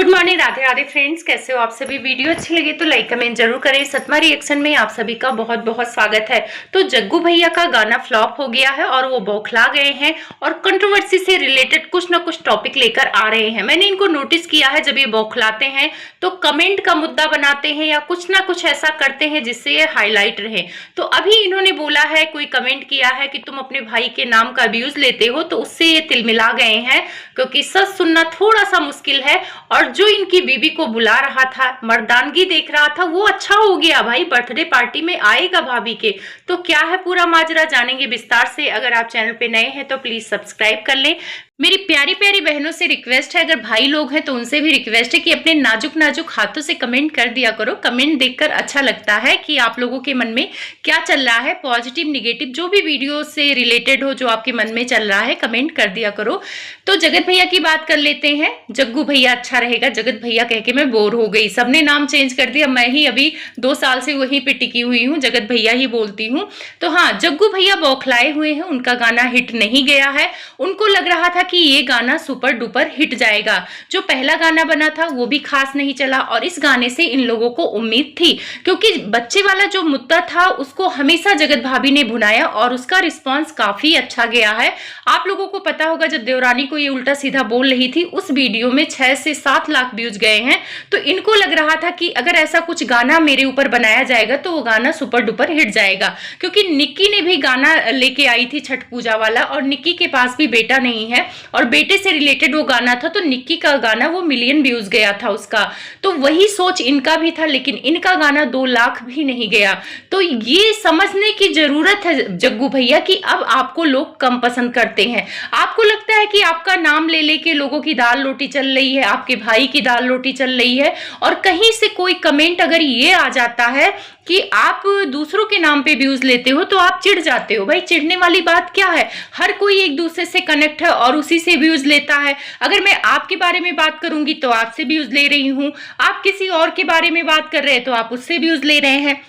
Good morning, Radhe Radhe friends. कैसे हो आप सभी? वीडियो अच्छी लगे तो लाइक कमेंट जरूर करें। सतमा रिएक्शन में आप सभी का बहुत बहुत स्वागत है। तो जग्गू भैया का गाना फ्लॉप हो गया है और वो बौखला गए हैं और कंट्रोवर्सी से रिलेटेड कुछ ना कुछ टॉपिक लेकर आ रहे हैं। मैंने इनको नोटिस किया है, जब ये बौखलाते हैं तो कमेंट का मुद्दा बनाते हैं या कुछ ना कुछ ऐसा करते हैं जिससे ये हाईलाइट रहे। तो अभी इन्होंने बोला है, कोई कमेंट किया है कि तुम अपने भाई के नाम का अब्यूज लेते हो, तो उससे ये तिलमिला गए हैं क्योंकि सच सुनना थोड़ा सा मुश्किल है। और जो इनकी बीबी को बुला रहा था, मर्दानगी देख रहा था, वो अच्छा हो गया भाई, बर्थडे पार्टी में आएगा भाभी के। तो क्या है पूरा माजरा, जानेंगे विस्तार से। अगर आप चैनल पे नए हैं तो प्लीज सब्सक्राइब कर लें। मेरी प्यारी प्यारी बहनों से रिक्वेस्ट है, अगर भाई लोग हैं तो उनसे भी रिक्वेस्ट है कि अपने नाजुक नाजुक हाथों से कमेंट कर दिया करो। कमेंट देखकर अच्छा लगता है कि आप लोगों के मन में क्या चल रहा है, पॉजिटिव निगेटिव जो भी वीडियो से रिलेटेड हो, जो आपके मन में चल रहा है, कमेंट कर दिया करो। तो जगत भैया की बात कर लेते हैं। जग्गू भैया अच्छा रहेगा, जगत भैया कह के मैं बोर हो गई। सबने नाम चेंज कर दिया, मैं ही अभी 2 साल से वहीं पे टिकी हुई हूँ, जगत भैया ही बोलती हूँ। तो हाँ, जग्गू भैया बौखलाए हुए हैं, उनका गाना हिट नहीं गया है। उनको लग रहा था कि ये गाना सुपर डुपर हिट जाएगा। जो पहला गाना बना था वो भी खास नहीं चला और इस गाने से इन लोगों को उम्मीद थी, क्योंकि बच्चे वाला जो मुद्दा था उसको हमेशा जगत भाभी ने भुनाया और उसका रिस्पांस काफी अच्छा गया है। आप लोगों को पता होगा, जब देवरानी को ये उल्टा सीधा बोल रही थी, उस वीडियो में 6 से 7 लाख व्यूज गए हैं। तो इनको लग रहा था कि अगर ऐसा कुछ गाना मेरे ऊपर बनाया जाएगा तो वो गाना सुपर डुपर हिट जाएगा, क्योंकि निक्की ने भी गाना लेके आई थी छठ पूजा वाला, और निक्की के पास भी बेटा नहीं है और बेटे से रिलेटेड वो गाना था। तो निक्की का गाना वो मिलियन व्यूज गया था उसका। तो वही सोच इनका भी था, लेकिन इनका गाना 2 लाख भी नहीं गया। तो ये समझने की जरूरत है जग्गू भैया कि अब आपको लोग कम पसंद करते हैं। आपको लगता है कि आपका नाम ले लेके लोगों की दाल रोटी चल रही है, आपके भाई की दाल रोटी चल रही है, और कहीं से कोई कमेंट अगर ये आ जाता है कि आप दूसरों के नाम पे व्यूज लेते हो तो आप चिढ़ जाते हो। भाई चिढ़ने वाली बात क्या है? हर कोई एक दूसरे से कनेक्ट है और उसी से व्यूज लेता है। अगर मैं आपके बारे में बात करूंगी तो आपसे व्यूज ले रही हूं, आप किसी और के बारे में बात कर रहे हैं तो आप उससे व्यूज ले रहे हैं।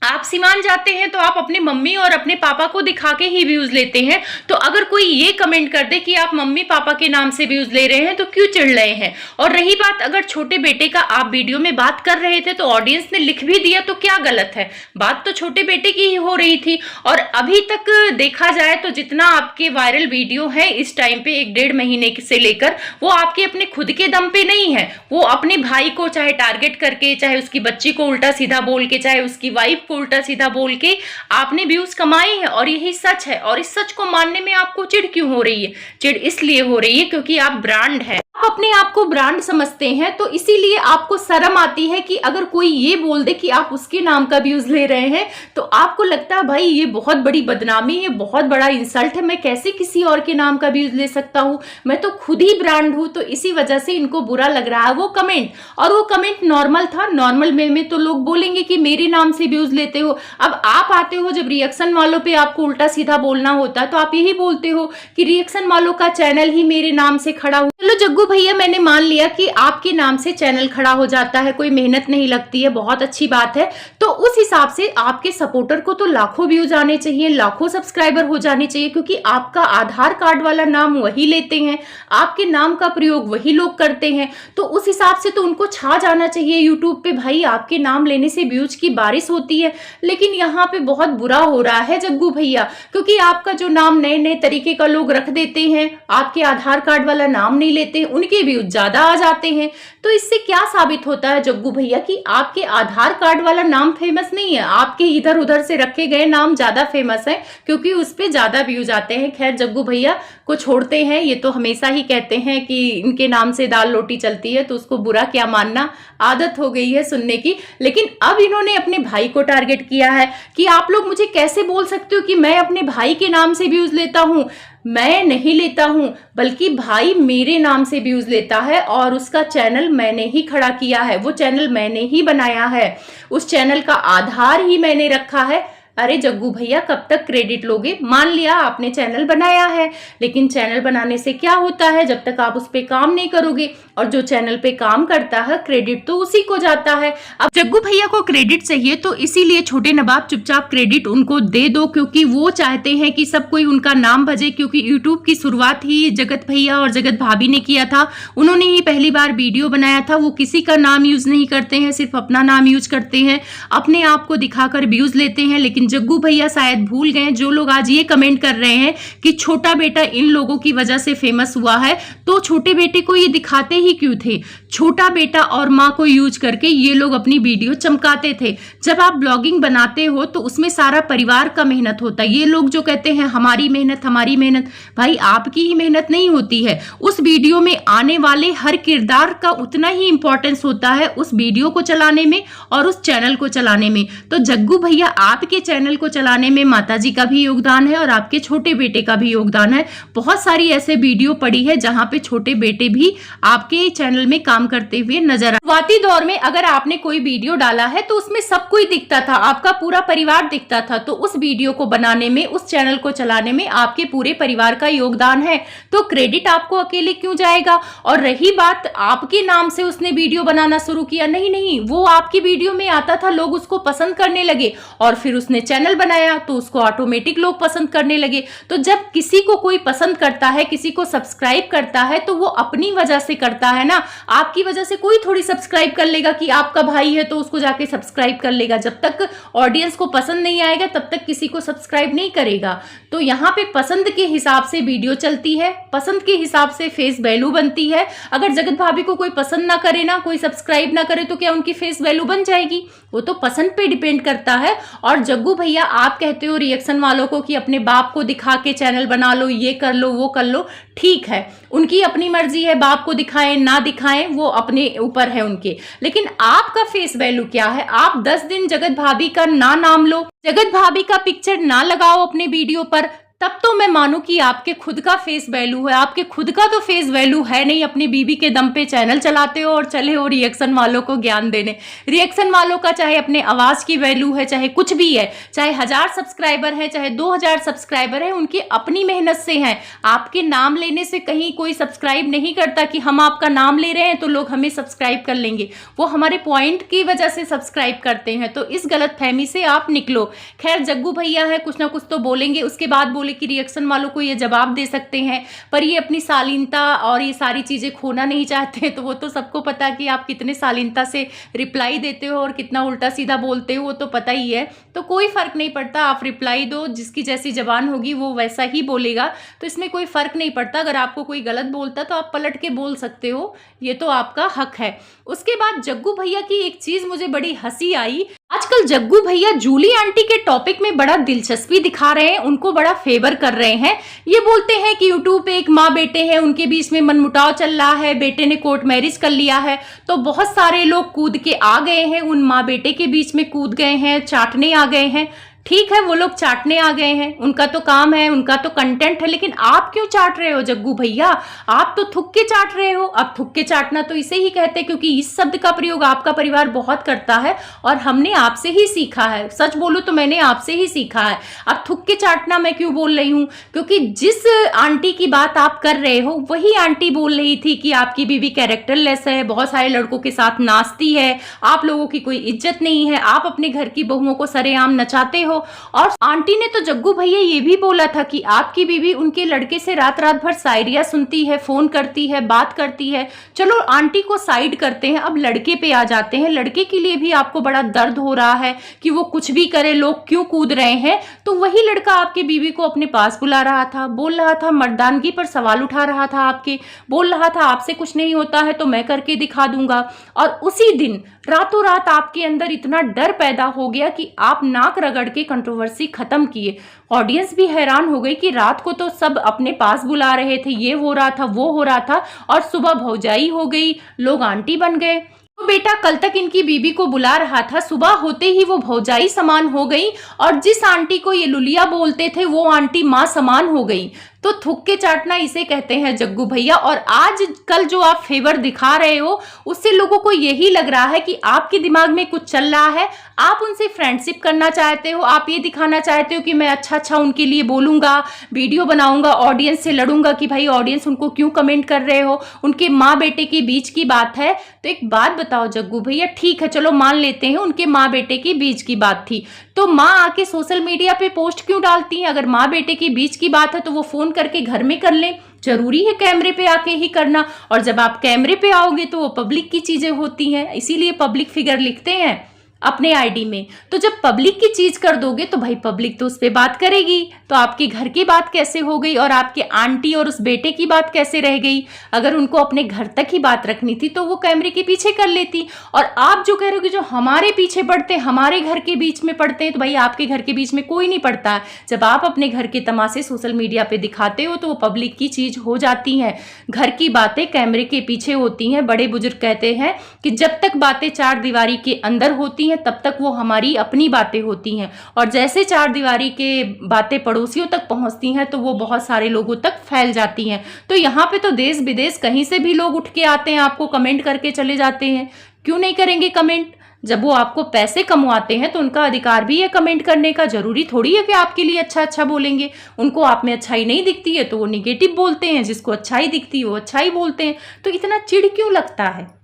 आप सीमान जाते हैं तो आप अपने मम्मी और अपने पापा को दिखा के ही व्यूज लेते हैं। तो अगर कोई ये कमेंट कर दे कि आप मम्मी पापा के नाम से व्यूज ले रहे हैं तो क्यों चिढ़ रहे हैं? और रही बात, अगर छोटे बेटे का आप वीडियो में बात कर रहे थे तो ऑडियंस ने लिख भी दिया तो क्या गलत है? बात तो छोटे बेटे की ही हो रही थी। और अभी तक देखा जाए तो जितना आपके वायरल वीडियो है इस टाइम पे 1-1.5 महीने से लेकर, वो आपके अपने खुद के दम पे नहीं है। वो अपने भाई को चाहे टारगेट करके, चाहे उसकी बच्ची को उल्टा सीधा बोल के, चाहे उसकी वाइफ को उल्टा सीधा बोल के आपने व्यूज कमाए हैं, और यही सच है। और इस सच को मानने में आपको चिढ़ क्यों हो रही है? चिढ़ इसलिए हो रही है क्योंकि आप ब्रांड है, आप अपने आप को ब्रांड समझते हैं। तो इसीलिए आपको शर्म आती है कि अगर कोई ये बोल दे कि आप उसके नाम का व्यूज ले रहे हैं तो आपको लगता है भाई ये बहुत बड़ी बदनामी है, बहुत बड़ा इंसल्ट है, मैं कैसे किसी और के नाम का व्यूज ले सकता हूं, मैं तो खुद ही ब्रांड हूं। तो इसी वजह से इनको बुरा लग रहा है वो कमेंट। और वो कमेंट नॉर्मल था, नॉर्मल वे में तो लोग बोलेंगे कि मेरे नाम से व्यूज लेते हो। अब आप आते हो, जब रिएक्शन वालों पे आपको उल्टा सीधा बोलना होता है तो आप यही बोलते हो कि रिएक्शन वालों का चैनल ही मेरे नाम से खड़ा हो। चलो जग्गू भैया, मैंने मान लिया कि आपके नाम से चैनल खड़ा हो जाता है, कोई मेहनत नहीं लगती है, बहुत अच्छी बात है। तो उस हिसाब से आपके सपोर्टर को तो लाखों व्यूज आने चाहिए, लाखों सब्सक्राइबर हो जाने चाहिए, क्योंकि आपका आधार कार्ड वाला नाम वही लेते हैं, आपके नाम का प्रयोग वही लोग करते हैं। तो उस हिसाब से तो उनको छा जाना चाहिए यूट्यूब पे। भाई आपके नाम लेने से व्यूज की बारिश होती है। लेकिन यहाँ पे बहुत बुरा हो रहा है जग्गू भैया, क्योंकि आपका जो नाम नए नए तरीके का लोग रख देते हैं, आपके आधार कार्ड वाला नाम नहीं लेते, उनके व्यूज ज्यादा आ जाते हैं। तो इससे क्या साबित होता है जग्गू भैया कि आपके आधार कार्ड वाला नाम फेमस नहीं है, आपके इधर उधर से रखे गए नाम ज्यादा फेमस है, क्योंकि उस पे ज्यादा व्यूज आते हैं। खैर जग्गू भैया को छोड़ते हैं, ये तो हमेशा ही कहते हैं कि इनके नाम से दाल रोटी चलती है, तो उसको बुरा क्या मानना, आदत हो गई है सुनने की। लेकिन अब इन्होंने अपने भाई को टारगेट किया है कि आप लोग मुझे कैसे बोल सकते हो कि मैं अपने भाई के नाम से व्यूज लेता हूं। मैं नहीं लेता हूं, बल्कि भाई मेरे नाम से व्यूज लेता है और उसका चैनल मैंने ही खड़ा किया है, वो चैनल मैंने ही बनाया है, उस चैनल का आधार ही मैंने रखा है। अरे जग्गू भैया कब तक क्रेडिट लोगे? मान लिया आपने चैनल बनाया है, लेकिन चैनल बनाने से क्या होता है जब तक आप उस पे काम नहीं करोगे, और जो चैनल पे काम करता है क्रेडिट तो उसी को जाता है। अब जग्गू भैया को क्रेडिट चाहिए तो इसीलिए छोटे नवाब चुपचाप क्रेडिट उनको दे दो, क्योंकि वो चाहते हैं कि सब कोई उनका नाम भजे, क्योंकि यूट्यूब की शुरुआत ही जगत भैया और जगत भाभी ने किया था। उन्होंने ही पहली बार वीडियो बनाया था। वो किसी का नाम यूज नहीं करते हैं, सिर्फ अपना नाम यूज करते हैं, अपने आप को दिखाकर व्यूज लेते हैं। लेकिन जग्गू भैया शायद भूल गए, जो लोग आज ये कमेंट कर रहे हैं कि छोटा बेटा इन लोगों की वजह से फेमस हुआ है, तो छोटे बेटे को ये दिखाते ही क्यों थे? छोटा बेटा और माँ को यूज करके ये लोग अपनी वीडियो चमकाते थे। जब आप ब्लॉगिंग बनाते हो तो उसमें सारा परिवार का मेहनत होता है। ये लोग जो कहते हैं हमारी मेहनत, भाई आपकी ही मेहनत नहीं होती है। उस वीडियो में आने वाले हर किरदार का उतना ही इंपॉर्टेंस होता है उस वीडियो को चलाने में और उस चैनल को चलाने में। तो जग्गू भैया आपके चैनल को चलाने में माताजी का भी योगदान है और आपके छोटे बेटे का भी योगदान है। बहुत सारी ऐसे वीडियो पड़ी है जहां पे छोटे बेटे भी आपके चैनल में काम करते हुए नजर आए। शुरुआती दौर में अगर आपने कोई वीडियो डाला है तो उसमें सब कोई दिखता था, आपका पूरा परिवार दिखता था, तो उस वीडियो को बनाने में, उस चैनल को चलाने में आपके पूरे परिवार का योगदान है, तो क्रेडिट आपको अकेले क्यों जाएगा? और रही बात आपके नाम से उसने वीडियो बनाना शुरू किया, नहीं, वो आपकी वीडियो में आता था, लोग उसको पसंद करने लगे, और फिर उसने चैनल बनाया तो उसको ऑटोमेटिक लोग पसंद करने लगे। तो जब किसी को कोई पसंद करता है, किसी को सब्सक्राइब करता है, तो वो अपनी वजह से करता है ना। आपकी वजह से कोई थोड़ी सब्सक्राइब कर लेगा कि आपका भाई है तो उसको जाके सब्सक्राइब कर लेगा। जब तक ऑडियंस को पसंद नहीं आएगा तब तक किसी को सब्सक्राइब नहीं करेगा। तो यहाँ पे पसंद के हिसाब से वीडियो चलती है, पसंद के हिसाब से फेस वैल्यू बनती है। अगर जगत भाभी को कोई पसंद ना करे ना, कोई सब्सक्राइब ना करे, तो क्या उनकी फेस वैल्यू बन जाएगी? वो तो पसंद पे डिपेंड करता है। और जग्गू भैया आप कहते हो रिएक्शन वालों को कि अपने बाप को दिखा के चैनल बना लो, ये कर लो, वो कर लो, ठीक है, उनकी अपनी मर्जी है, बाप को दिखाएं ना दिखाएं वो अपने ऊपर है उनके। लेकिन आपका फेस वैल्यू क्या है? आप 10 दिन जगत भाभी का ना नाम लो, जगत भाभी का पिक्चर ना लगाओ अपने वीडियो पर, तब तो मैं मानूं कि आपके खुद का फेस वैल्यू है। आपके खुद का तो फेस वैल्यू है नहीं, अपनी बीबी के दम पे चैनल चलाते हो और चले हो रिएक्शन वालों को ज्ञान देने। रिएक्शन वालों का चाहे अपने आवाज की वैल्यू है, चाहे कुछ भी है, चाहे 1000 सब्सक्राइबर है, चाहे 2000 सब्सक्राइबर है, उनकी अपनी मेहनत से हैं। आपके नाम लेने से कहीं कोई सब्सक्राइब नहीं करता कि हम आपका नाम ले रहे हैं तो लोग हमें सब्सक्राइब कर लेंगे। वो हमारे पॉइंट की वजह से सब्सक्राइब करते हैं। तो इस गलतफहमी से आप निकलो। खैर जग्गू भैया है, कुछ ना कुछ तो बोलेंगे, उसके बाद बोले कि रिएक्शन वालों को ये जवाब दे सकते हैं, पर ये अपनी शालीनता और ये सारी चीजें खोना नहीं चाहते। तो वो तो सबको पता है कि आप कितने शालीनता से रिप्लाई देते हो और कितना उल्टा सीधा बोलते हो, वो तो पता ही है। तो कोई फर्क नहीं पड़ता, आप रिप्लाई दो, जिसकी जैसी जबान होगी वो वैसा ही बोलेगा, तो इसमें कोई फर्क नहीं पड़ता। अगर आपको कोई गलत बोलता तो आप पलट के बोल सकते हो, ये तो आपका हक है। उसके बाद जग्गू भैया की एक चीज मुझे बड़ी हंसी आई। आजकल जग्गू भैया जूली आंटी के टॉपिक में बड़ा दिलचस्पी दिखा रहे हैं, उनको बड़ा फेवर कर रहे हैं। ये बोलते हैं कि यूट्यूब पे एक माँ बेटे हैं, उनके बीच में मनमुटाव चल रहा है, बेटे ने कोर्ट मैरिज कर लिया है, तो बहुत सारे लोग कूद के आ गए हैं, उन माँ बेटे के बीच में कूद गए हैं, चाटने आ गए हैं। ठीक है, वो लोग चाटने आ गए हैं, उनका तो काम है, उनका तो कंटेंट है, लेकिन आप क्यों चाट रहे हो जग्गू भैया? आप तो थुक के चाट रहे हो। अब थुक के चाटना तो इसे ही कहते हैं, क्योंकि इस शब्द का प्रयोग आपका परिवार बहुत करता है और हमने आपसे ही सीखा है। सच बोलूं तो मैंने आपसे ही सीखा है। अब थुक के चाटना मैं क्यों बोल रही हूं? क्योंकि जिस आंटी की बात आप कर रहे हो वही आंटी बोल रही थी कि आपकी बीवी कैरेक्टरलेस है, बहुत सारे लड़कों के साथ नाचती है, आप लोगों की कोई इज्जत नहीं है, आप अपने घर की बहुओं को सरेआम नचाते हो। और आंटी ने तो जग्गू भैया ये भी बोला था कि आपकी बीवी उनके लड़के से रात रात भर शायरिया सुनती है, फोन करती है, बात करती है। चलो आंटी को साइड करते हैं, अब लड़के पे आ जाते हैं। लड़के के लिए भी आपको बड़ा दर्द हो रहा है कि वो कुछ भी करे, लोग क्यों कूद रहे हैं। तो वही लड़का आपकी बीवी को अपने पास बुला रहा था, बोल रहा था, मर्दानगी पर सवाल उठा रहा था आपके, बोल रहा था आपसे कुछ नहीं होता है तो मैं करके दिखा दूंगा। और उसी दिन रातों रात आपके अंदर इतना डर पैदा हो गया कि आप नाक रगड़ के कंट्रोवर्सी खत्म किए। ऑडियंस भी हैरान हो गई कि रात को तो सब अपने पास बुला रहे थे, ये हो रहा था, वो हो रहा था, और सुबह भौजाई हो गई, लोग आंटी बन गए। तो बेटा कल तक इनकी बीबी को बुला रहा था, सुबह होते ही वो भौजाई समान हो गई, और जिस आंटी को ये लुलिया बोलते थे वो आंटी माँ समान हो गई। तो थूक के चाटना इसे कहते हैं जग्गू भैया। और आज कल जो आप फेवर दिखा रहे हो उससे लोगों को यही लग रहा है कि आपके दिमाग में कुछ चल रहा है, आप उनसे फ्रेंडशिप करना चाहते हो, आप ये दिखाना चाहते हो कि मैं अच्छा उनके लिए बोलूंगा, वीडियो बनाऊंगा, ऑडियंस से लड़ूंगा कि भाई ऑडियंस उनको क्यों कमेंट कर रहे हो, उनके माँ बेटे के बीच की बात है। तो एक बात बताओ जग्गू भैया, ठीक है चलो मान लेते हैं उनके माँ बेटे के बीच की बात थी, तो माँ आके सोशल मीडिया पे पोस्ट क्यों डालती है? अगर माँ बेटे के बीच की बात है तो वो फोन करके घर में कर लें, जरूरी है कैमरे पे आके ही करना? और जब आप कैमरे पे आओगे तो वो पब्लिक की चीजें होती हैं, इसीलिए पब्लिक फिगर लिखते हैं अपने आईडी में। तो जब पब्लिक की चीज कर दोगे तो भाई पब्लिक तो उस पर बात करेगी। तो आपके घर की बात कैसे हो गई और आपके आंटी और उस बेटे की बात कैसे रह गई? अगर उनको अपने घर तक ही बात रखनी थी तो वो कैमरे के पीछे कर लेती। और आप जो कह रहे हो कि जो हमारे पीछे पड़ते हैं, हमारे घर के बीच में पड़ते हैं, तो भाई आपके घर के बीच में कोई नहीं पड़ता। जब आप अपने घर के तमाशे सोशल मीडिया पे दिखाते हो तो वो पब्लिक की चीज हो जाती है। घर की बातें कैमरे के पीछे होती हैं। बड़े बुजुर्ग कहते हैं कि जब तक बातें चार दीवारी के अंदर होती हैं तब तक वो हमारी अपनी बातें होती हैं, और जैसे चार दीवारी के बातें पड़ोसियों तक पहुंचती हैं तो वो बहुत सारे लोगों तक फैल जाती हैं। तो यहाँ पे तो देश विदेश कहीं से भी लोग उठ के आते हैं, आपको कमेंट करके चले जाते हैं। क्यों नहीं करेंगे कमेंट? जब वो आपको पैसे कमवाते हैं तो उनका अधिकार भी है कमेंट करने का। जरूरी थोड़ी है कि आपके लिए अच्छा बोलेंगे। उनको आप में अच्छाई नहीं दिखती है तो वो निगेटिव बोलते हैं, जिसको अच्छाई दिखती है वो अच्छाई बोलते हैं। तो इतना चिढ़ क्यों लगता है?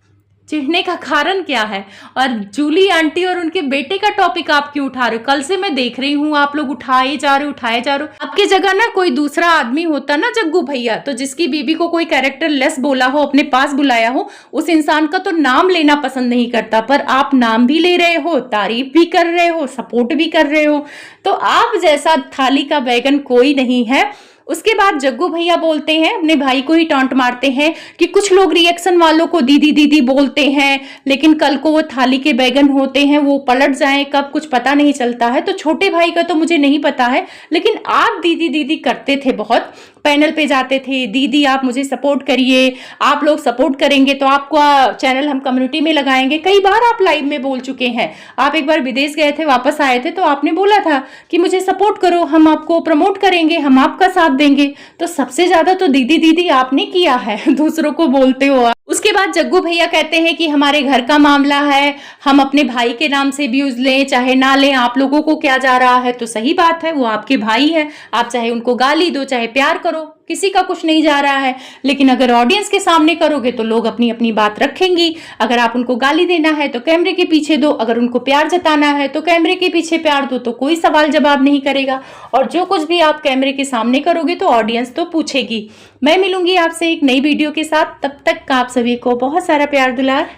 चिढ़ने का कारण क्या है? और जूली आंटी और उनके बेटे का टॉपिक आप क्यों उठा रहे हो? कल से मैं देख रही हूँ आप लोग उठाए जा रहे हो। आपकी जगह ना कोई दूसरा आदमी होता ना जग्गू भैया, तो जिसकी बीबी को कोई कैरेक्टर लेस बोला हो, अपने पास बुलाया हो, उस इंसान का तो नाम लेना पसंद नहीं करता। पर आप नाम भी ले रहे हो, तारीफ भी कर रहे हो, सपोर्ट भी कर रहे हो। तो आप जैसा थाली का बैगन कोई नहीं है। उसके बाद जग्गू भैया बोलते हैं, अपने भाई को ही टॉन्ट मारते हैं कि कुछ लोग रिएक्शन वालों को दीदी दीदी बोलते हैं, लेकिन कल को वो थाली के बैगन होते हैं, वो पलट जाएं कब कुछ पता नहीं चलता है। तो छोटे भाई का तो मुझे नहीं पता है, लेकिन आप दीदी दीदी करते थे बहुत, पैनल पे जाते थे, दीदी आप मुझे सपोर्ट करिए, आप लोग सपोर्ट करेंगे तो आपका चैनल हम कम्युनिटी में लगाएंगे। कई बार आप लाइव में बोल चुके हैं। आप एक बार विदेश गए थे, वापस आए थे, तो आपने बोला था कि मुझे सपोर्ट करो, हम आपको प्रमोट करेंगे, हम आपका साथ देंगे। तो सबसे ज्यादा तो दीदी दीदी आपने किया है, दूसरों को बोलते हो आप। उसके बाद जग्गू भैया कहते हैं कि हमारे घर का मामला है, हम अपने भाई के नाम से व्यूज लें चाहे ना लें, आप लोगों को क्या जा रहा है? तो सही बात है, वो आपके भाई है, आप चाहे उनको गाली दो चाहे प्यार करो, किसी का कुछ नहीं जा रहा है। लेकिन अगर ऑडियंस के सामने करोगे तो लोग अपनी अपनी बात रखेंगी। अगर आप उनको गाली देना है तो कैमरे के पीछे दो, अगर उनको प्यार जताना है तो कैमरे के पीछे प्यार दो, तो कोई सवाल जवाब नहीं करेगा। और जो कुछ भी आप कैमरे के सामने करोगे तो ऑडियंस तो पूछेगी। मैं मिलूंगी आपसे एक नई वीडियो के साथ, तब तक आप सभी को बहुत सारा प्यार दुलार।